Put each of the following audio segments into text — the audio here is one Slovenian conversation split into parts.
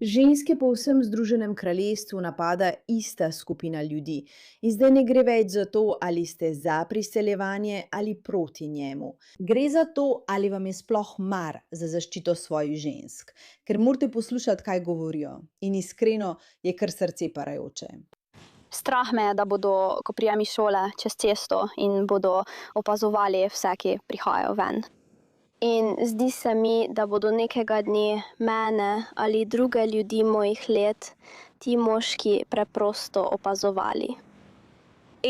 Ženske po vsem Združenem kraljestvu napada ista skupina ljudi. In zdaj ne gre več za to, ali ste za priseljevanje ali proti njemu. Gre za to, ali vam je sploh mar za zaščito svojih žensk. Ker morate poslušati, kaj govorijo. In iskreno je kar srce parajoče. Strah me je, da bodo, ko prijem iz šole, čez cesto in bodo opazovali vse, ki prihajajo ven. In zdi se mi, da bodo nekega dne mene ali druge ljudi mojih let ti moški preprosto opazovali.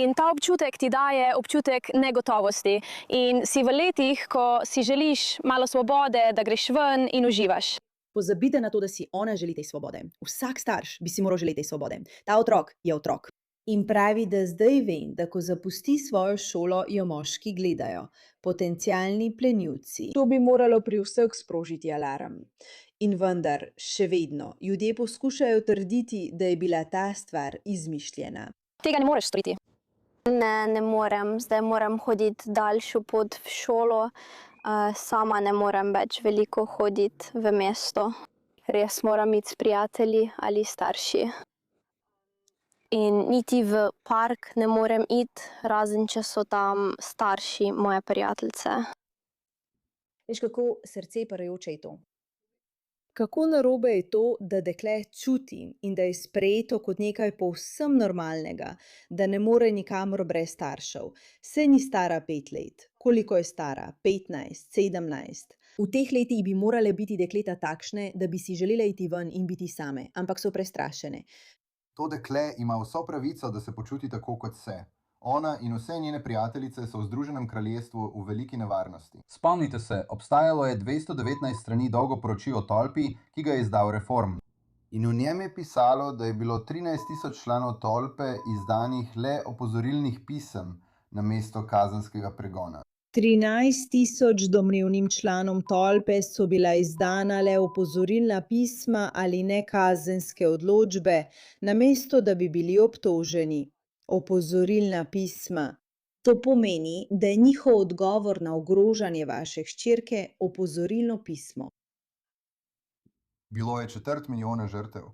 In ta občutek ti daje občutek negotovosti in si v letih, ko si želiš malo svobode, da greš ven in uživaš. Pozabite na to, da si ona želi te svobode. Vsak starš bi si moral želeti te svobode. Ta otrok je otrok. In pravi, da zdaj vem, da ko zapusti svojo šolo, jo moški gledajo. Potencialni plenilci. To bi moralo pri vseh sprožiti alarm. In vendar, še vedno, ljudje poskušajo trditi, da je bila ta stvar izmišljena. Tega ne moreš storiti. Ne morem. Zdaj moram hoditi daljšo pot v šolo. Sama ne morem več veliko hoditi v mesto. Res moram iti s prijatelji ali starši. In niti v park ne morem iti, razen če so tam starši moje prijateljice. Veš, kako srce parajoče je to? Kako narobe je to, da dekle čuti in da je sprejeto kot nekaj povsem normalnega, da ne more nikamor brez staršev. Saj ni stara 5 let. Koliko je stara? 15, 17. V teh letih bi morale biti dekleta takšne, da bi si želele iti ven in biti same, ampak so prestrašene. To dekle ima vso pravico, da se počuti tako, kot se. Ona in vse njene prijateljice so v Združenem kraljestvu v veliki nevarnosti. Spomnite se, obstajalo je 219 strani dolgo poročilo o tolpi, ki ga je izdal Reform. In v njem je pisalo, da je bilo 13.000 članov tolpe izdanih le opozorilnih pisem namesto kazenskega pregona. 13.000 domnevnim članom tolpe so bila izdana le opozorilna pisma ali nekazenske odločbe, namesto da bi bili obtoženi. Opozorilna pisma. To pomeni, da je njihov odgovor na ogrožanje vaše hčerke opozorilno pismo. Bilo je 250 000 žrtev.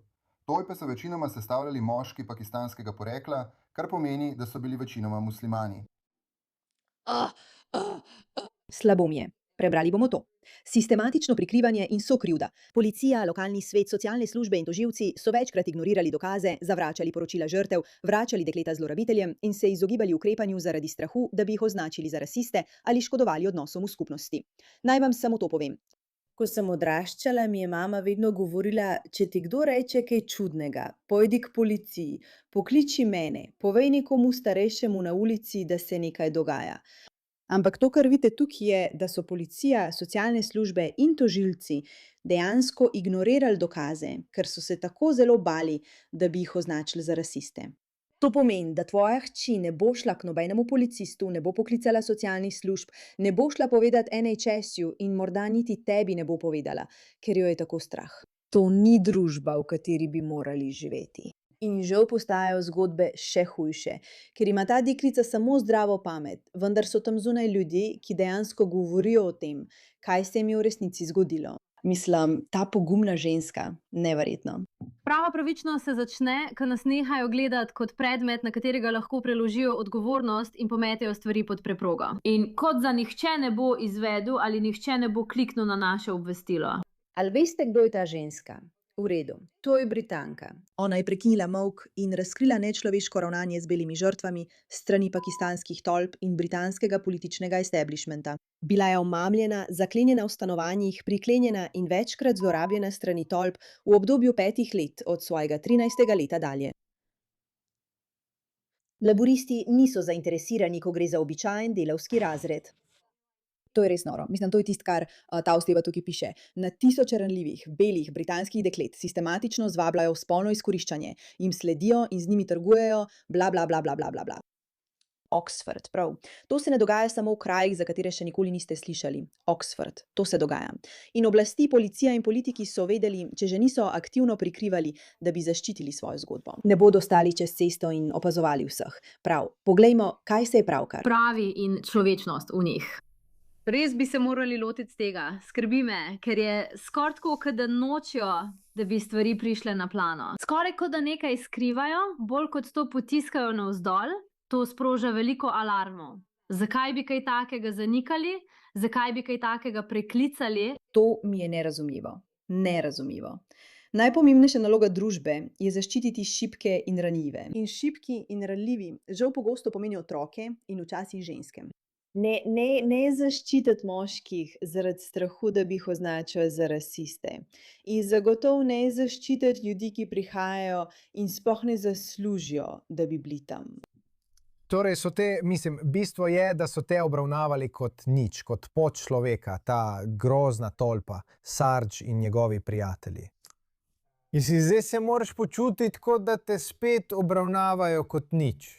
Tolpe so večinoma sestavljali moški pakistanskega porekla, kar pomeni, da so bili večinoma muslimani. Slabo mi je. Prebrali bomo to. Sistematično prikrivanje in sokrivda. Policija, lokalni svet, socialne službe in tožilci so večkrat ignorirali dokaze, zavračali poročila žrtev, vračali dekleta zlorabiteljem in se izogibali ukrepanju zaradi strahu, da bi jih označili za rasiste ali škodovali odnosom v skupnosti. Naj vam samo to povem. Ko sem odraščala, mi je mama vedno govorila, če ti kdo reče kaj čudnega, pojdi k policiji, pokliči mene, povej nekomu starejšemu na ulici, da se nekaj dogaja. Ampak to, kar vidite tukaj, je, da so policija, socialne službe in tožilci dejansko ignorirali dokaze, ker so se tako zelo bali, da bi jih označili za rasiste. To pomeni, da tvoja hči ne bo šla k nobenemu policistu, ne bo poklicala socialnih služb, ne bo šla povedati NHS-ju in morda niti tebi ne bo povedala, ker jo je tako strah. To ni družba, v kateri bi morali živeti. In žal postajajo zgodbe še hujše, ker ima ta deklica samo zdravo pamet, vendar so tam zunaj ljudje, ki dejansko govorijo o tem, kaj se jim je v resnici zgodilo. Mislim, ta pogumna ženska, neverjetno. Prava pravičnost se začne, ko nas nehajo gledati kot predmet, na katerega lahko preložijo odgovornost in pometejo stvari pod preprogo. In kot za nihče ne bo izvedel ali nihče ne bo kliknil na naše obvestilo. Ali veste, kdo je ta ženska? V redu, to je Britanka. Ona je prekinila molk in razkrila nečloveško ravnanje z belimi žrtvami strani pakistanskih tolp in britanskega političnega establishmenta. Bila je omamljena, zaklenjena v stanovanjih, priklenjena in večkrat zlorabljena strani tolp v obdobju 5 let od svojega 13. leta dalje. Laburisti niso zainteresirani, ko gre za običajen delavski razred. To je res noro. Mislim, to je tisto, kar ta oseba tukaj piše. Na tisoče ranljivih, belih, britanskih deklet sistematično zvabljajo v spolno izkoriščanje, jim sledijo in z njimi trgujejo, bla, bla, bla, bla, bla, bla, bla. Oxford, prav. To se ne dogaja samo v krajih, za katere še nikoli niste slišali. Oxford, to se dogaja. In oblasti, policija in politiki so vedeli, če že niso aktivno prikrivali, da bi zaščitili svojo zgodbo. Ne bodo stali čez cesto in opazovali vseh. Prav, poglejmo, kaj se je pravkar. Pravi in človečnost v njih. Res bi se morali lotiti tega. Skrbi me, ker je skoraj tako, kot da nočijo, da bi stvari prišle na plano. Skoraj kot da nekaj skrivajo, bolj kot to potiskajo navzdol, to sproža veliko alarmov. Zakaj bi kaj takega zanikali? Zakaj bi kaj takega preklicali? To mi je nerazumljivo. Nerazumljivo. Najpomembnejša naloga družbe je zaščititi šibke in ranljive. In šibki in ranljivi žal pogosto pomenijo otroke in včasih ženske. Ne zaščititi moških zaradi strahu, da bi jih označili za rasiste. In zagotovo ne zaščititi ljudi, ki prihajajo in sploh ne zaslužijo, da bi bili tam. Torej bistvo je, da so te obravnavali kot nič, kot podčloveka, ta grozna tolpa, Sarge in njegovi prijatelji. In zdaj se moraš počutiti, kot da te spet obravnavajo kot nič.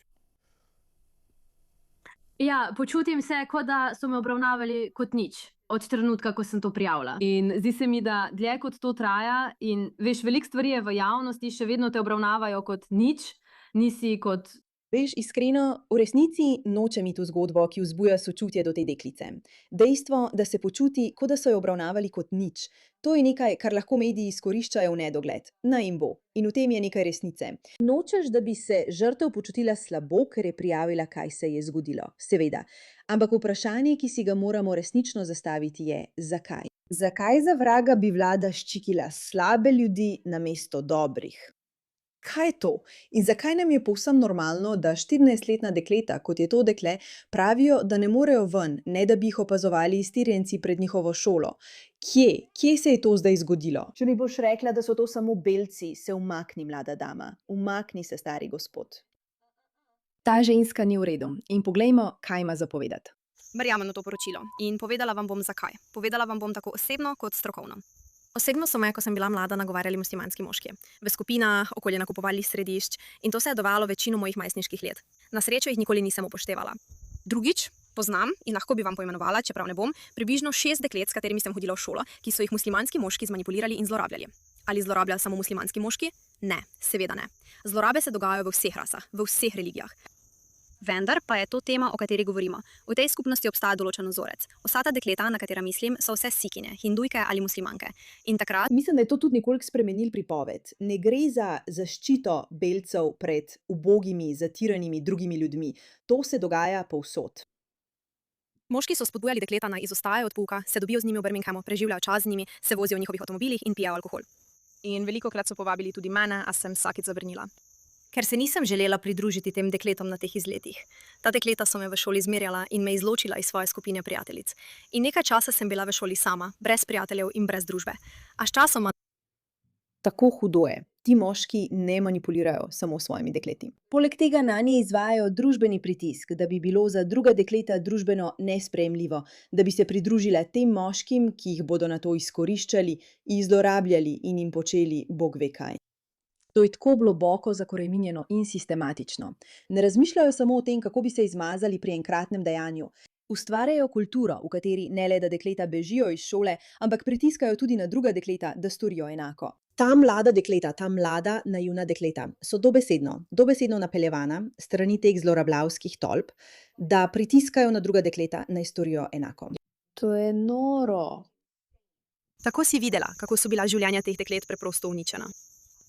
Ja, počutim se, kot da so me obravnavali kot nič od trenutka, ko sem to prijavila. In zdi se mi, da dlje kot to traja in veš, veliko stvari je v javnosti, še vedno te obravnavajo kot nič, nisi kot... Veš, iskreno, v resnici nočem iti v zgodbo, ki vzbuja sočutje do te deklice. Dejstvo, da se počuti, kot da so jo obravnavali kot nič, to je nekaj, kar lahko mediji izkoriščajo v nedogled. Naj jim bo. In v tem je nekaj resnice. Nočeš, da bi se žrtev počutila slabo, ker je prijavila, kaj se je zgodilo. Seveda. Ampak vprašanje, ki si ga moramo resnično zastaviti, je, zakaj? Zakaj za vraga bi vlada ščikila slabe ljudi namesto dobrih? Kaj je to? In zakaj nam je povsem normalno, da 14-letna dekleta, kot je to dekle, pravijo, da ne morejo ven, ne da bi jih opazovali iztirjenci pred njihovo šolo? Kje se je to zdaj zgodilo? Če mi boš rekla, da so to samo belci, se umakni, mlada dama. Umakni se, stari gospod. Ta ženska ni v redu. In poglejmo, kaj ima za povedati. Verjamem v to poročilo in povedala vam bom zakaj. Povedala vam bom tako osebno kot strokovno. Osebno so me, ko sem bila mlada, nagovarjali muslimanski moški. V skupinah, okoli nakupovalnih središč in to se je dogajalo večino mojih najstniških let. Na srečo jih nikoli nisem upoštevala. Drugič, poznam in lahko bi vam poimenovala, čeprav ne bom, približno 6 deklet, s katerimi sem hodila v šolo, ki so jih muslimanski moški zmanipulirali in zlorabljali. Ali zlorabljajo samo muslimanski moški? Ne, seveda ne. Zlorabe se dogajajo v vseh rasah, v vseh religijah. Vendar pa je to tema, o kateri govorimo. V tej skupnosti obstaja določen vzorec. Vsa ta dekleta, na katera mislim, so vse sikine, hindujke ali muslimanke. In takrat... Mislim, da je to tudi nekoliko spremenil pripoved. Ne gre za zaščito belcev pred ubogimi, zatiranimi drugimi ljudmi. To se dogaja povsod. Moški so spodbujali dekleta naj izostajajo od pouka, se dobijo z njimi v Birminghamu, preživljajo čas z njimi, se vozijo v njihovih avtomobilih in pijejo alkohol. In velikokrat so povabili tudi mene, a sem vsakič zavrnila. Ker se nisem želela pridružiti tem dekletom na teh izletih. Ta dekleta so me v šoli zmerjala in me izločila iz svoje skupine prijateljic. In nekaj časa sem bila v šoli sama, brez prijateljev in brez družbe. A sčasoma... Tako hudo je. Ti moški ne manipulirajo samo s svojimi dekleti. Poleg tega nanje izvajajo družbeni pritisk, da bi bilo za druga dekleta družbeno nesprejemljivo, da bi se pridružile tem moškim, ki jih bodo nato izkoriščali, zlorabljali in jim počeli bog ve kaj. To je tako globoko zakoreninjeno in sistematično. Ne razmišljajo samo o tem, kako bi se izmazali pri enkratnem dejanju. Ustvarjajo kulturo, v kateri ne le, da dekleta bežijo iz šole, ampak pritiskajo tudi na druga dekleta, da storijo enako. Ta mlada dekleta, ta mlada naivna dekleta so dobesedno napeljevana strani teh zlorabljavskih tolp, da pritiskajo na druga dekleta, naj storijo enako. To je noro. Tako si videla, kako so bila življenja teh deklet preprosto uničena.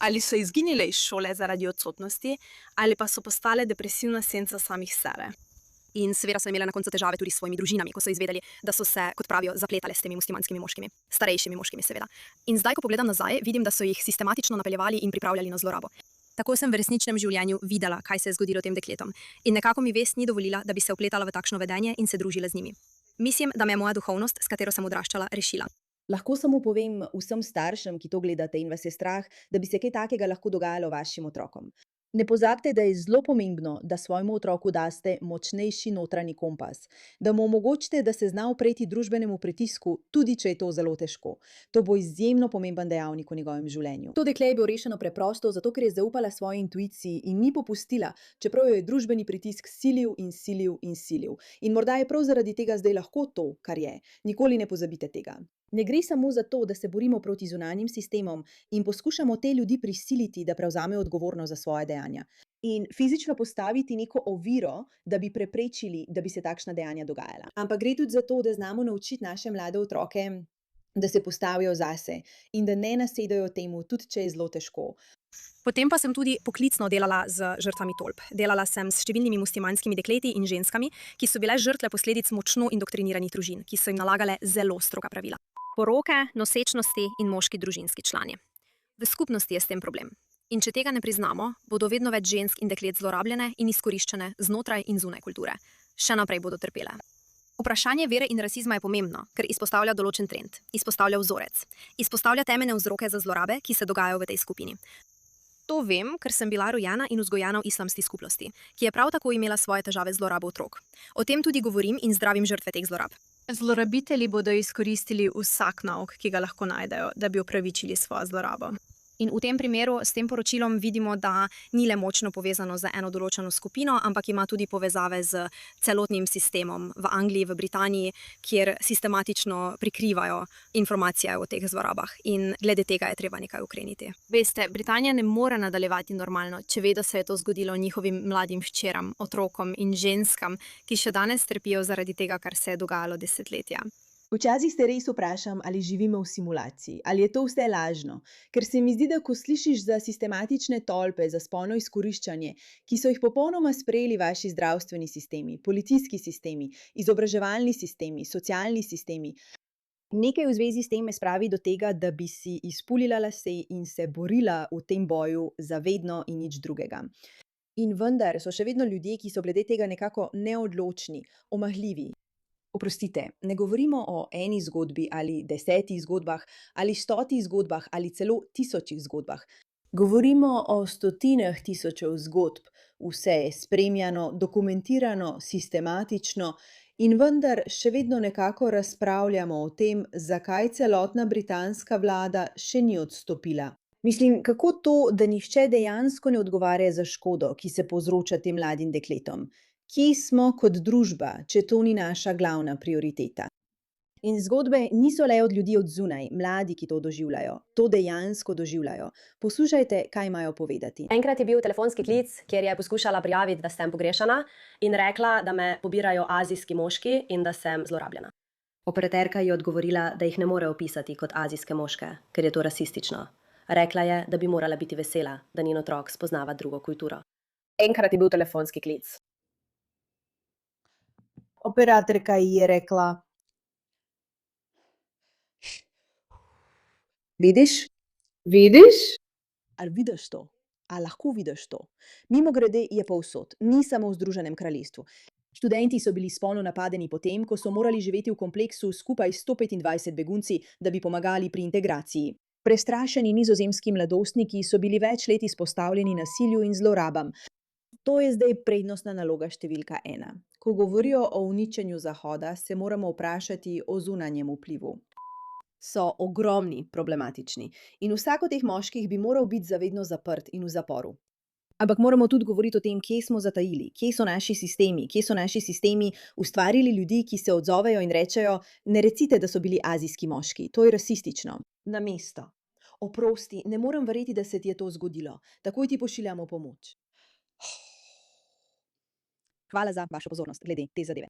Ali so izginile iz šole zaradi odsotnosti, ali pa so postale depresivna senca samih sebe. In seveda so imele na koncu težave tudi s svojimi družinami, ko so izvedeli, da so se, kot pravijo, zapletale s temi muslimanskimi moškimi, starejšimi moškimi seveda. In zdaj, ko pogledam nazaj, vidim, da so jih sistematično napeljevali in pripravljali na zlorabo. Tako sem v resničnem življenju videla, kaj se je zgodilo tem dekletom. In nekako mi vest ni dovolila, da bi se vpletala v takšno vedenje in se družila z njimi. Mislim, da me je moja duhovnost, s katero sem odraščala, rešila. Lahko samo povem vsem staršem, ki to gledate in vas je strah, da bi se kaj takega lahko dogajalo vašim otrokom. Ne pozabite, da je zelo pomembno, da svojemu otroku daste močnejši notranji kompas, da mu omogočite, da se zna upreti družbenemu pritisku, tudi če je to zelo težko. To bo izjemno pomemben dejavnik v njegovem življenju. To dekle je bilo rešeno preprosto, zato ker je zaupala svoji intuiciji in ni popustila, čeprav jo je družbeni pritisk silil in silil in silil. In morda je prav zaradi tega zdaj lahko to, kar je. Nikoli ne pozabite tega. Ne gre samo za to, da se borimo proti zunanjim sistemom in poskušamo te ljudi prisiliti, da prevzamejo odgovornost za svoje dejanja. In fizično postaviti neko oviro, da bi preprečili, da bi se takšna dejanja dogajala. Ampak gre tudi za to, da znamo naučiti naše mlade otroke, da se postavijo zase in da ne nasedajo temu, tudi če je zelo težko. Potem pa sem tudi poklicno delala z žrtvami tolp. Delala sem s številnimi muslimanskimi dekleti in ženskami, ki so bile žrtve posledic močno indoktriniranih družin, ki so jim nalagale zelo stroga pravila. Poroke, nosečnosti in moški družinski člani. V skupnosti je s tem problem. In če tega ne priznamo, bodo vedno več žensk in deklet zlorabljene in izkoriščene znotraj in zunaj kulture. Še naprej bodo trpele. Vprašanje vere in rasizma je pomembno, ker izpostavlja določen trend, izpostavlja vzorec, izpostavlja temeljne vzroke za zlorabe, ki se dogajajo v tej skupini. To vem, ker sem bila rojena in vzgojena v islamski skupnosti, ki je prav tako imela svoje težave z zlorabo otrok. O tem tudi govorim in zdravim žrtve teh zlorab. Zlorabitelji bodo izkoristili vsak nauk, ki ga lahko najdejo, da bi upravičili svojo zlorabo. In v tem primeru s tem poročilom vidimo, da ni le močno povezano z eno določeno skupino, ampak ima tudi povezave z celotnim sistemom v Angliji, v Britaniji, kjer sistematično prikrivajo informacije o teh zlorabah. In glede tega je treba nekaj ukreniti. Veste, Britanija ne more nadaljevati normalno, če ve, da se je to zgodilo njihovim mladim hčeram, otrokom in ženskam, ki še danes trpijo zaradi tega, kar se je dogajalo desetletja. Včasih se res vprašam, ali živimo v simulaciji, ali je to vse lažno, ker se mi zdi, da ko slišiš za sistematične tolpe, za spolno izkoriščanje, ki so jih popolnoma sprejeli vaši zdravstveni sistemi, policijski sistemi, izobraževalni sistemi, socialni sistemi, nekaj v zvezi s tem me spravi do tega, da bi si izpulila lase in se borila v tem boju za vedno in nič drugega. In vendar so še vedno ljudje, ki so glede tega nekako neodločni, omahljivi. Oprostite, ne govorimo o eni zgodbi ali 10 zgodbah ali 100 zgodbah ali celo 1000 zgodbah. Govorimo o stotinah tisočev zgodb, vse je spremljano, dokumentirano, sistematično in vendar še vedno nekako razpravljamo o tem, zakaj celotna britanska vlada še ni odstopila. Mislim, kako to, da nihče dejansko ne odgovarja za škodo, ki se povzroča tem mladim dekletom? Kje smo kot družba, če to ni naša glavna prioriteta? In zgodbe niso le od ljudi od zunaj, mladi, ki to doživljajo. To dejansko doživljajo. Poslušajte, kaj imajo povedati. Enkrat je bil telefonski klic, kjer je poskušala prijaviti, da sem pogrešana in rekla, da me pobirajo azijski moški in da sem zlorabljena. Operaterka je odgovorila, da jih ne more opisati kot azijske moške, ker je to rasistično. Rekla je, da bi morala biti vesela, da njen otrok spoznava drugo kulturo. Enkrat je bil telefonski klic. Operatorka ji je rekla: Vidiš? Vidiš? Ali vidiš to? Ali lahko vidiš to? Mimogrede je povsod, ni samo v Združenem kraljestvu. Študenti so bili spolno napadeni potem, ko so morali živeti v kompleksu skupaj s 125 begunci, da bi pomagali pri integraciji. Prestrašeni nizozemski mladostniki so bili več let izpostavljeni nasilju in zlorabam. To je zdaj prednostna naloga številka 1. Ko govorijo o uničenju Zahoda, se moramo vprašati o zunanjem vplivu. So ogromni, problematični in vsak od teh moških bi moral biti zavedno zaprt in v zaporu. Ampak moramo tudi govoriti o tem, kje smo zatajili, kje so naši sistemi ustvarili ljudi, ki se odzovejo in rečejo: ne recite, da so bili azijski moški, to je rasistično. Namesto: oprosti, ne morem verjeti, da se ti je to zgodilo, takoj ti pošiljamo pomoč. Hvala za vašo pozornost glede te zadeve.